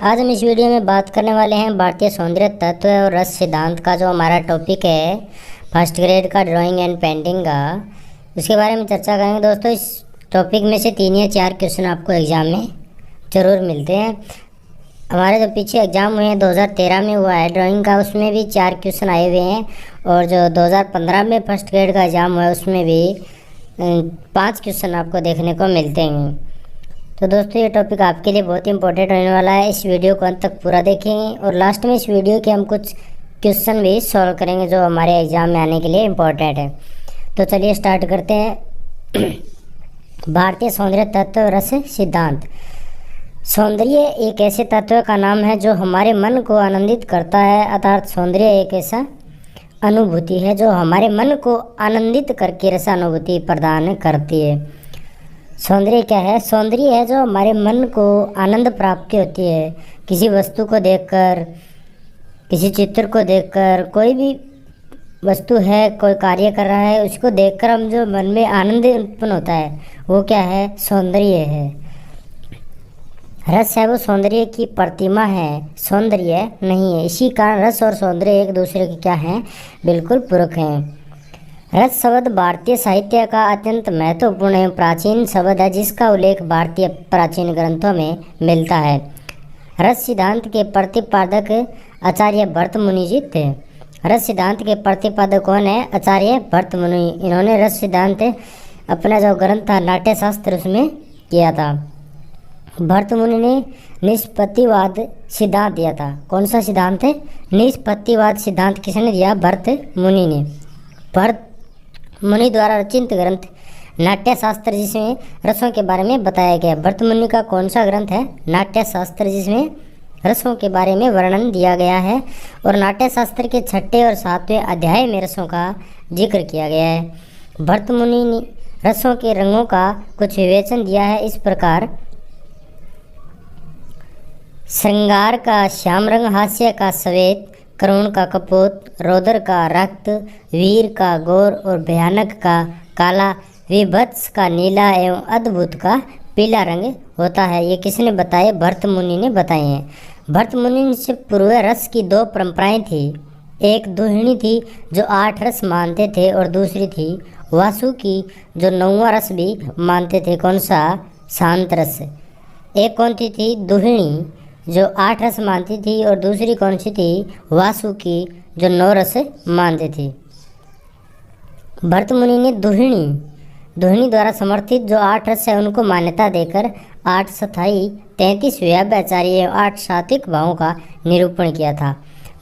आज हम इस वीडियो में बात करने वाले हैं भारतीय सौंदर्य तत्व और रस सिद्धांत का, जो हमारा टॉपिक है फर्स्ट ग्रेड का ड्राइंग एंड पेंटिंग का। उसके बारे में चर्चा करेंगे। दोस्तों, इस टॉपिक में से 3 या 4 क्वेश्चन आपको एग्ज़ाम में ज़रूर मिलते हैं। हमारे जो पीछे एग्ज़ाम हुए हैं 2013 में हुआ है ड्राइंग का, उसमें भी 4 क्वेश्चन आए हुए हैं, और जो 2015 में फर्स्ट ग्रेड का एग्ज़ाम हुआ है उसमें भी 5 क्वेश्चन आपको देखने को मिलते हैं। तो दोस्तों, ये टॉपिक आपके लिए बहुत ही इंपॉर्टेंट रहने वाला है। इस वीडियो को अंत तक पूरा देखें और लास्ट में इस वीडियो के हम कुछ क्वेश्चन भी सॉल्व करेंगे जो हमारे एग्ज़ाम में आने के लिए इम्पोर्टेंट है। तो चलिए स्टार्ट करते हैं। भारतीय सौंदर्य तत्व रस सिद्धांत। सौंदर्य एक ऐसे तत्व का नाम है जो हमारे मन को आनंदित करता है, अर्थात सौंदर्य एक ऐसा अनुभूति है जो हमारे मन को आनंदित करके रसानुभूति प्रदान करती है। सौंदर्य क्या है? सौंदर्य है जो हमारे मन को आनंद प्राप्ति होती है। किसी वस्तु को देखकर, किसी चित्र को देखकर, कोई भी वस्तु है, कोई कार्य कर रहा है, उसको देखकर हम जो मन में आनंद उत्पन्न होता है वो क्या है? सौंदर्य है। रस है वो सौंदर्य की प्रतिमा है, सौंदर्य नहीं है। इसी कारण रस और सौंदर्य एक दूसरे के क्या हैं? बिल्कुल पूरक हैं। रस शब्द भारतीय साहित्य का अत्यंत महत्वपूर्ण एवं प्राचीन शब्द है, जिसका उल्लेख भारतीय प्राचीन ग्रंथों में मिलता है। रस सिद्धांत के प्रतिपादक आचार्य भरत मुनि जी थे। रस सिद्धांत के प्रतिपादक कौन है? आचार्य भरत मुनि। इन्होंने रस सिद्धांत अपना जो ग्रंथ था नाट्यशास्त्र उसमें किया था। भरत मुनि ने निष्पत्तिवाद सिद्धांत दिया था। कौन सा सिद्धांत है? निष्पत्तिवाद सिद्धांत किसने दिया? भरत मुनि ने। भरत मुनि द्वारा रचित ग्रंथ नाट्यशास्त्र, जिसमें रसों के बारे में बताया गया। भरत मुनि का कौन सा ग्रंथ है? नाट्यशास्त्र, जिसमें रसों के बारे में वर्णन दिया गया है। और नाट्यशास्त्र के 6 और 7वें अध्याय में रसों का जिक्र किया गया है। भरत मुनि ने रसों के रंगों का कुछ विवेचन दिया है इस प्रकार: श्रृंगार का श्याम रंग, हास्य का श्वेत, करुण का कपोत, रौद्र का रक्त, वीर का गौर और भयानक का काला, विभत्स का नीला एवं अद्भुत का पीला रंग होता है। ये किसने बताए? भरत मुनि ने बताए हैं। भरत मुनि से पूर्व रस की 2 परंपराएं थी। एक दुहिणी थी जो 8 रस मानते थे, और दूसरी थी वासु की जो 9वां रस भी मानते थे। कौन सा? शांत रस। एक कौन थी? दुहिणी जो 8 रस मानती थी, और दूसरी कौन सी थी? वासु की जो 9 रस मानती थी। भरत मुनि ने दुहिणी द्वारा समर्थित जो 8 रस है उनको मान्यता देकर 8 स्थायी, 33 व्यावचारी एवं 8 सात्विक भावों का निरूपण किया था।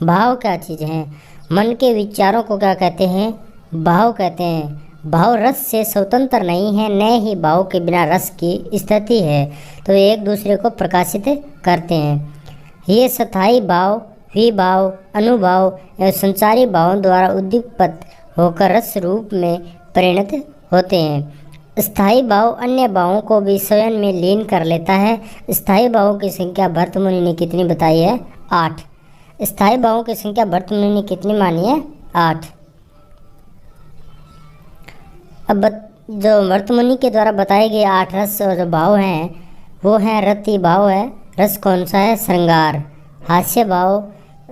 भाव क्या चीज़ है? मन के विचारों को क्या कहते हैं? भाव कहते हैं। भाव रस से स्वतंत्र नहीं है, न ही भाव के बिना रस की स्थिति है, तो एक दूसरे को प्रकाशित करते हैं। ये स्थायी भाव, विभाव, अनुभाव एवं संचारी भावों द्वारा उद्दीपित होकर रस रूप में परिणत होते हैं। स्थायी भाव अन्य भावों को भी स्वयं में लीन कर लेता है। स्थायी भावों की संख्या भरत मुनि ने कितनी बताई है? 8। स्थायी भावों की संख्या भरत मुनि ने कितनी मानी है? 8। अब जो भरत मुनि के द्वारा बताए गए 8 रस और जो भाव हैं वो हैं: रति भाव है, रस कौन सा है? श्रृंगार। हास्य भाव,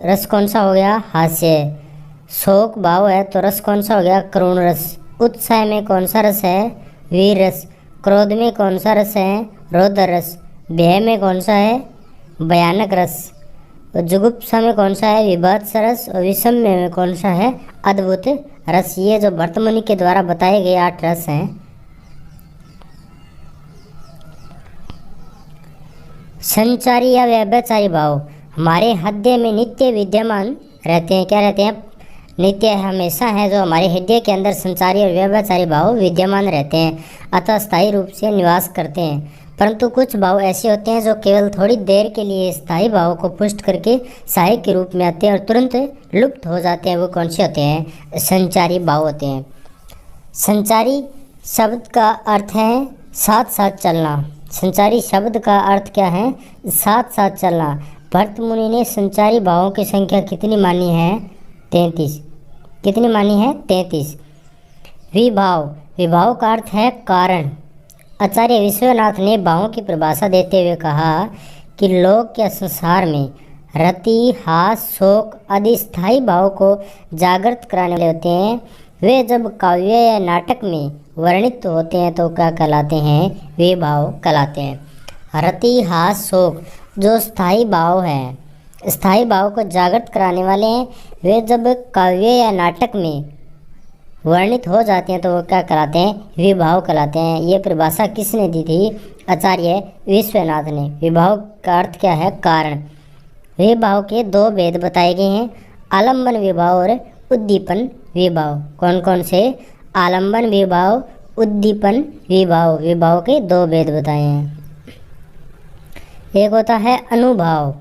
रस कौन सा हो गया? हास्य। शोक भाव है तो रस कौन सा हो गया? करुण रस। उत्साह में कौन सा रस है? वीर रस। क्रोध में कौन सा रस है? रौद्र रस। भय में कौन सा है? भयानक रस। जुगुप्सा में कौन सा है? विभत्स रस। और विषम्य में कौन सा है? अद्भुत रस। ये जो भरत मुनि के द्वारा बताए गए 8 रस हैं। संचारी या व्यभिचारी भाव हमारे हृदय में नित्य विद्यमान रहते हैं। क्या रहते हैं? नित्य हमेशा है, जो हमारे हृदय के अंदर संचारी और व्यभिचारी भाव विद्यमान रहते हैं, अतः स्थायी रूप से निवास करते हैं। परंतु कुछ भाव ऐसे होते हैं जो केवल थोड़ी देर के लिए स्थायी भाव को पुष्ट करके सहायक के रूप में आते हैं और तुरंत लुप्त हो जाते हैं। वो कौन से होते हैं? संचारी भाव होते हैं। संचारी शब्द का अर्थ है साथ साथ चलना। संचारी शब्द का अर्थ क्या है? साथ साथ चलना। भरत मुनि ने संचारी भावों की संख्या कितनी मानी है? 33। कितनी मानी है? 33। विभाव का अर्थ है कारण। आचार्य विश्वनाथ ने भावों की परिभाषा देते हुए कहा कि लोक या संसार में रति, हास, शोक आदि स्थायी भाव को जागृत कराने वाले होते हैं, वे जब काव्य या नाटक में वर्णित होते हैं तो क्या कहलाते हैं? वे भाव कहलाते हैं। रति, हास, शोक जो स्थायी भाव है, स्थायी भाव को जागृत कराने वाले हैं, वे जब काव्य या नाटक में वर्णित हो जाते हैं तो वो क्या कहलाते हैं? विभाव कहलाते हैं। ये परिभाषा किसने दी थी? आचार्य विश्वनाथ ने। विभाव का अर्थ क्या है? कारण। विभाव के दो भेद बताए गए हैं, आलंबन विभाव और उद्दीपन विभाव। कौन कौन से? आलंबन विभाव, उद्दीपन विभाव। विभाव के दो भेद बताए हैं। एक होता है अनुभाव।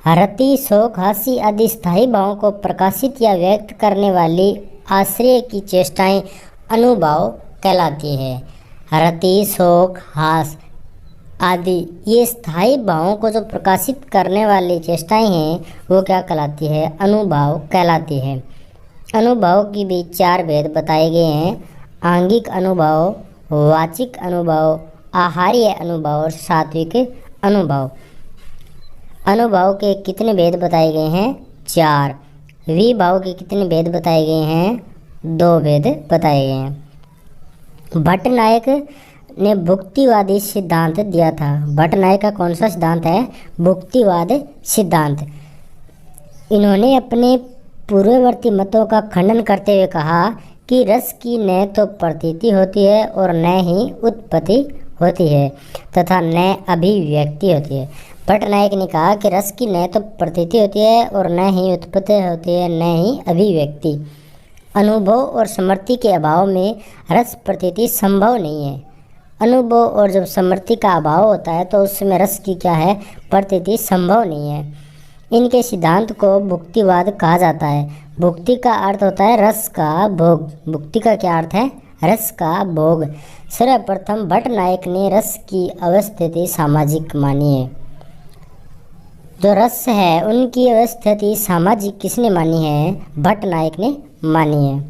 रति, शोक, हास्य आदि स्थायी भावों को प्रकाशित या व्यक्त करने वाली आश्रय की चेष्टाएं अनुभाव कहलाती है। रति, शोक, हास आदि ये स्थायी भावों को जो प्रकाशित करने वाली चेष्टाएं हैं वो क्या कहलाती है? अनुभाव कहलाती है। अनुभाव की भी चार भेद बताए गए हैं, आंगिक अनुभाव, वाचिक अनुभाव, आहार्य अनुभाव और सात्विक अनुभाव। अनुभाव के कितने भेद बताए गए हैं? चार। विभाव के कितने भेद बताए गए हैं? दो भेद बताए गए हैं। भट्ट नायक ने भुक्तिवादी सिद्धांत दिया था। भट्ट नायक का कौन सा सिद्धांत है? भुक्तिवाद सिद्धांत। इन्होंने अपने पूर्ववर्ती मतों का खंडन करते हुए कहा कि रस की न तो प्रतीति होती है और न ही उत्पत्ति होती है तथा न अभिव्यक्ति होती है। भट्ट नायक ने कहा कि रस की न तो प्रतीति होती है और न ही उत्पत्ति होती है, न ही अभिव्यक्ति। अनुभव और समृद्धि के अभाव में रस प्रतीति संभव नहीं है। अनुभव और जब समृद्धि का अभाव होता है तो उसमें रस की क्या है? प्रतीति संभव नहीं है। इनके सिद्धांत को भुक्तिवाद कहा जाता है। भुक्ति का अर्थ होता है रस का भोग। भुक्ति का क्या अर्थ है? रस का भोग। सर्वप्रथम भट्ट नायक ने रस की अवस्थिति सामाजिक मानी है। जो रस है उनकी अवस्थिति सामाजिक किसने मानी है? भट्ट नायक ने मानी है।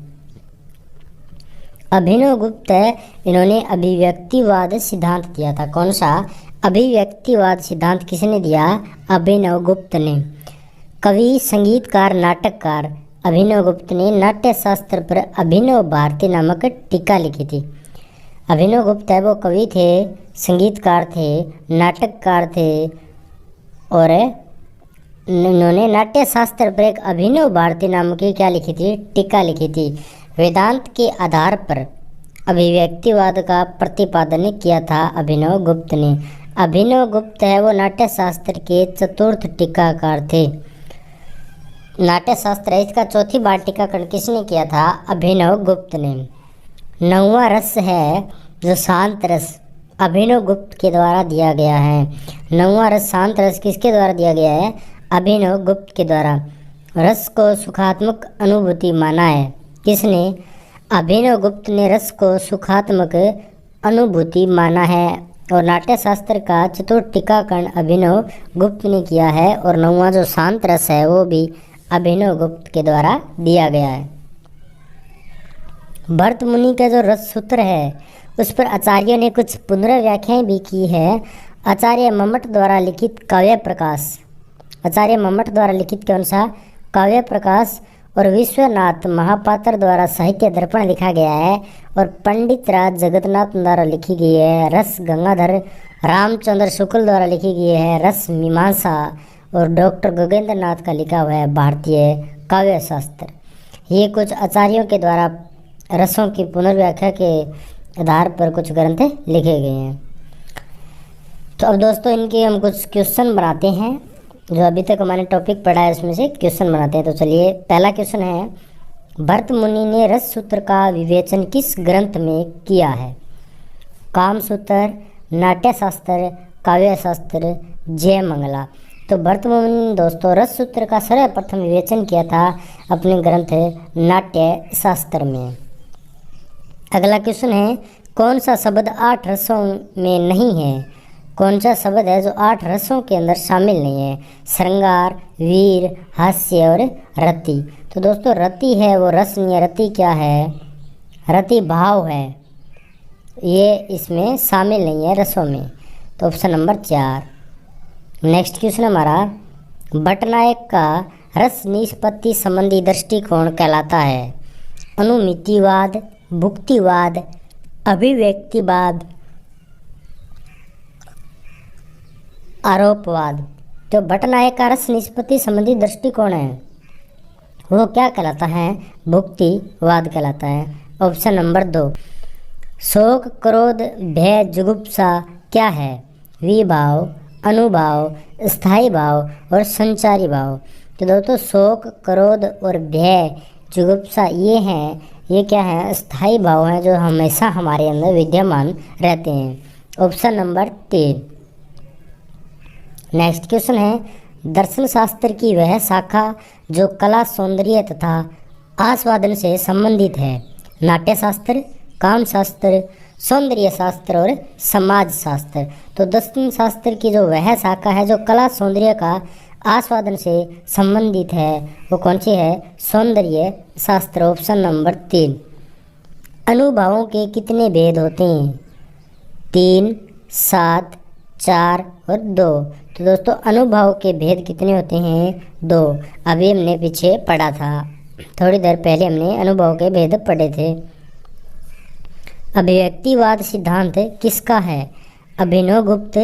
अभिनव गुप्त इन्होंने अभिव्यक्तिवाद सिद्धांत दिया था। कौन सा? अभिव्यक्तिवाद सिद्धांत किसने दिया? अभिनव गुप्त ने। कवि, संगीतकार, नाटककार अभिनव गुप्त ने नाट्य शास्त्र पर अभिनव भारती नामक टीका लिखी थी। अभिनव गुप्त है वो कवि थे, संगीतकार थे, नाटककार थे और इन्होंने नाट्य शास्त्र पर एक अभिनव भारती नाम की क्या लिखी थी? टीका लिखी थी। वेदांत के आधार पर अभिव्यक्तिवाद का प्रतिपादन किया था अभिनव गुप्त ने। अभिनव गुप्त है वो नाट्य शास्त्र के चतुर्थ टीकाकार थे। नाट्य शास्त्र है इसका चौथी बार टीकाकरण किसने किया था? अभिनव गुप्त ने। नौवां रस है जो शांत रस, अभिनव गुप्त के द्वारा दिया गया है। नौवां रस शांत रस किसके द्वारा दिया गया है? अभिनव गुप्त के द्वारा। रस को सुखात्मक अनुभूति माना है। किसने? अभिनव गुप्त ने रस को सुखात्मक अनुभूति माना है और नाट्य शास्त्र का चतुर्थ टीकाकरण अभिनव गुप्त ने किया है और नौवां जो शांत रस है वो भी अभिनव गुप्त के द्वारा दिया गया है। भरत मुनि का जो रस सूत्र है उस पर आचार्यों ने कुछ पुनर्व्याख्याएं भी की है। आचार्य मम्मट द्वारा लिखित काव्य प्रकाश, आचार्य मम्मट द्वारा लिखित कौन सा? काव्य प्रकाश और विश्वनाथ महापात्र द्वारा साहित्य दर्पण लिखा गया है और पंडित राज जगन्नाथ द्वारा लिखी गई है। रस गंगाधर रामचंद्र शुक्ल द्वारा लिखी गई है रस मीमांसा और डॉक्टर गगनेंद्र नाथ का लिखा हुआ है भारतीय काव्य शास्त्र। ये कुछ आचार्यों के द्वारा रसों की पुनर्व्याख्या के आधार पर कुछ ग्रंथ लिखे गए हैं। तो अब दोस्तों इनके हम कुछ क्वेश्चन बनाते हैं, जो अभी तक हमारे टॉपिक पढ़ा है उसमें से क्वेश्चन बनाते हैं। तो चलिए पहला क्वेश्चन है, भरत मुनि ने रस सूत्र का विवेचन किस ग्रंथ में किया है? कामसूत्र, नाट्यशास्त्र, काव्यशास्त्र, जयमंगला। तो भरत मुनि दोस्तों रस सूत्र का सर्वप्रथम विवेचन किया था अपने ग्रंथ नाट्य शास्त्र में। अगला क्वेश्चन है, कौन सा शब्द 8 रसों में नहीं है? कौन सा शब्द है जो 8 रसों के अंदर शामिल नहीं है? श्रृंगार, वीर, हास्य और रति। तो दोस्तों रति है वो रस नहीं है। रति क्या है? रति भाव है, ये इसमें शामिल नहीं है रसों में। तो ऑप्शन नंबर 4। नेक्स्ट क्वेश्चन हमारा, भट्टनायक का रस निष्पत्ति संबंधी दृष्टिकोण कहलाता है? अनुमितिवाद, भुक्तिवाद, अभिव्यक्तिवाद, आरोपवाद। तो भट्टनायक का रस निष्पत्ति संबंधी दृष्टिकोण है वो क्या कहलाता है? भुक्तिवाद कहलाता है। Option number 2। शोक, क्रोध, भय, जुगुप्सा क्या है? विभाव, अनुभाव, स्थायी भाव और संचारी भाव। तो दोस्तों शोक, क्रोध और भय, जुगुप्सा ये क्या है? स्थायी भाव हैं जो हमेशा हमारे अंदर विद्यमान रहते हैं। Option number 3। नेक्स्ट क्वेश्चन है, दर्शन शास्त्र की वह शाखा जो कला, सौंदर्य तथा आस्वादन से संबंधित है? नाट्य शास्त्र, काम शास्त्र, सौंदर्य शास्त्र और समाज शास्त्र। तो दर्शन शास्त्र की जो वह शाखा है जो कला, सौंदर्य का आस्वादन से संबंधित है वो कौन सी है? सौंदर्य शास्त्र। Option number 3। अनुभवों के कितने भेद होते हैं? 3, 7, 4 और 2। तो दोस्तों अनुभव के भेद कितने होते हैं? 2। अभी हमने पीछे पढ़ा था, थोड़ी देर पहले हमने अनुभव के भेद पढ़े थे। अभिव्यक्तिवाद सिद्धांत किसका है? अभिनवगुप्त,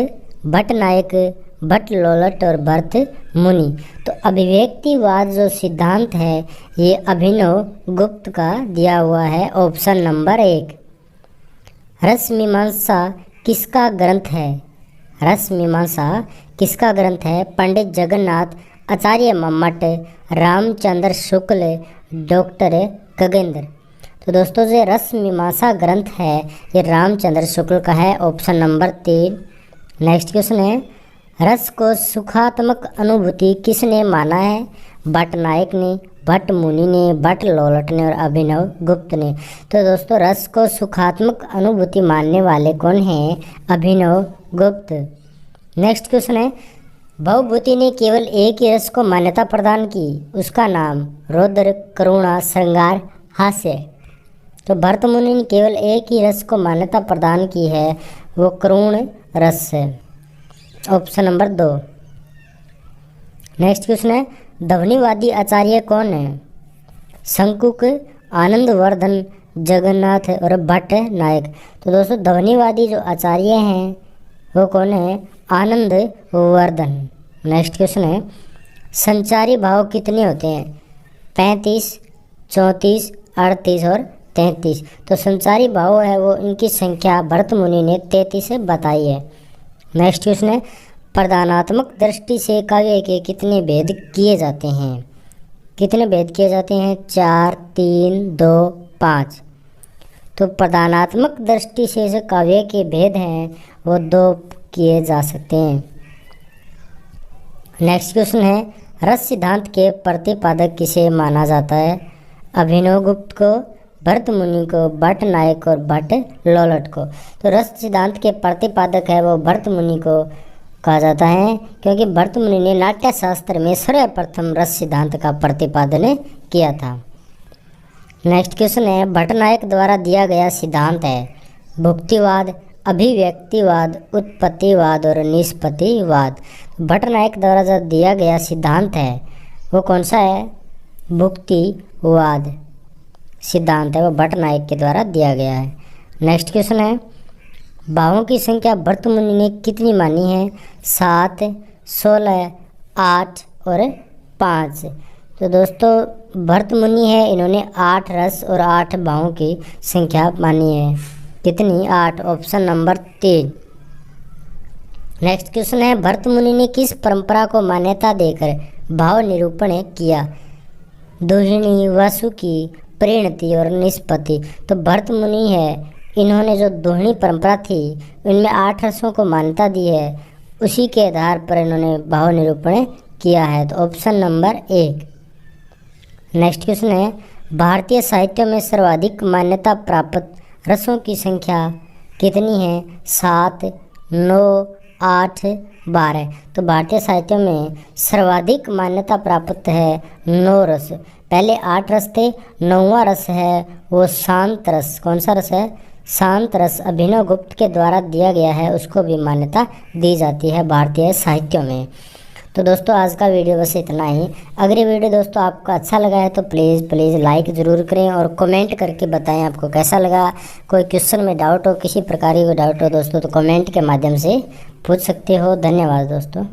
भट्टनायक, भट्ट लोलट और भरत मुनि। तो अभिव्यक्तिवाद जो सिद्धांत है ये अभिनवगुप्त का दिया हुआ है। Option number 1। रसमीमांसा किसका ग्रंथ है? रसमीमांसा किसका ग्रंथ है? पंडित जगन्नाथ, आचार्य मम्मट, रामचंद्र शुक्ल, डॉक्टर खगेंद्र। तो दोस्तों जो रसमीमांसा ग्रंथ है ये रामचंद्र शुक्ल का है। Option number 3। नेक्स्ट क्वेश्चन है, रस को सुखात्मक अनुभूति किसने माना है? भट्टनायक ने, भट्ट मुनि ने, भट्ट लोलट ने और अभिनव गुप्त ने। तो दोस्तों रस को सुखात्मक अनुभूति मानने वाले कौन हैं? अभिनव गुप्त। नेक्स्ट क्वेश्चन है, भवभूति ने केवल एक ही रस को मान्यता प्रदान की, उसका नाम? रौद्र, करुणा, श्रृंगार, हास्य। तो भरत मुनि ने केवल एक ही रस को मान्यता प्रदान की है वो करुण रस है। Option number 2। नेक्स्ट क्वेश्चन है, ध्वनिवादी आचार्य कौन है? शंकुक, आनंदवर्धन, जगन्नाथ और भट्ट नायक। तो दोस्तों ध्वनिवादी जो आचार्य हैं वो कौन है? आनंदवर्धन। नेक्स्ट क्वेश्चन है, संचारी भाव कितने होते हैं? 35, 34, 38 और 33। तो संचारी भाव है वो इनकी संख्या भरत मुनि ने 33 बताई है। नेक्स्ट क्वेश्चन है, प्रधानात्मक दृष्टि से काव्य के कितने भेद किए जाते हैं? कितने भेद किए जाते हैं? 4, 3, 2, 5। तो प्रधानात्मक दृष्टि से जो काव्य के भेद हैं वो 2 किए जा सकते हैं। नेक्स्ट क्वेश्चन है, रस सिद्धांत के प्रतिपादक किसे माना जाता है? अभिनवगुप्त को, भरत मुनि को, भट्ट नायक और भट्ट लोलट को। तो रस सिद्धांत के प्रतिपादक है वो भरत मुनि को कहा जाता है क्योंकि भरत मुनि ने नाट्य शास्त्र में सर्वप्रथम रस सिद्धांत का प्रतिपादन किया था। नेक्स्ट क्वेश्चन है, भट्टनायक द्वारा दिया गया सिद्धांत है भुक्तिवाद, अभिव्यक्तिवाद, उत्पत्तिवाद और निष्पत्तिवाद। भट्टनायक द्वारा जो दिया गया सिद्धांत है वो कौन सा है? भुक्तिवाद सिद्धांत है वो भट्टनायक के द्वारा दिया गया है। नेक्स्ट क्वेश्चन है, भावों की संख्या भरत मुनि ने कितनी मानी है? 7, 16, 8 और 5। तो दोस्तों भरत मुनि है इन्होंने 8 रस और 8 भावों की संख्या मानी है। कितनी? 8। Option number 3। नेक्स्ट क्वेश्चन है, भरत मुनि ने किस परंपरा को मान्यता देकर भाव निरूपण किया? दोहिणी, वासुकी, प्रणति और निष्पत्ति। तो भरत मुनि है इन्होंने जो दोहिणी परंपरा थी उनमें 8 रसों को मान्यता दी है, उसी के आधार पर इन्होंने भाव निरूपण किया है। तो ऑप्शन नंबर 1। नेक्स्ट क्वेश्चन है, भारतीय साहित्य में सर्वाधिक मान्यता प्राप्त रसों की संख्या कितनी है? 7, 9, 8, 12। तो भारतीय साहित्य में सर्वाधिक मान्यता प्राप्त है 9 रस। पहले 8 रस थे, 9वां रस है वो शांत रस। कौन सा रस है? शांत रस अभिनव गुप्त के द्वारा दिया गया है उसको भी मान्यता दी जाती है भारतीय साहित्यों में। तो दोस्तों आज का वीडियो बस इतना ही। अगर ये वीडियो दोस्तों आपको अच्छा लगा है तो प्लीज़ लाइक ज़रूर करें और कमेंट करके बताएं आपको कैसा लगा। कोई क्वेश्चन में डाउट हो, किसी प्रकार की कोई डाउट हो दोस्तों तो कमेंट के माध्यम से पूछ सकते हो। धन्यवाद दोस्तों।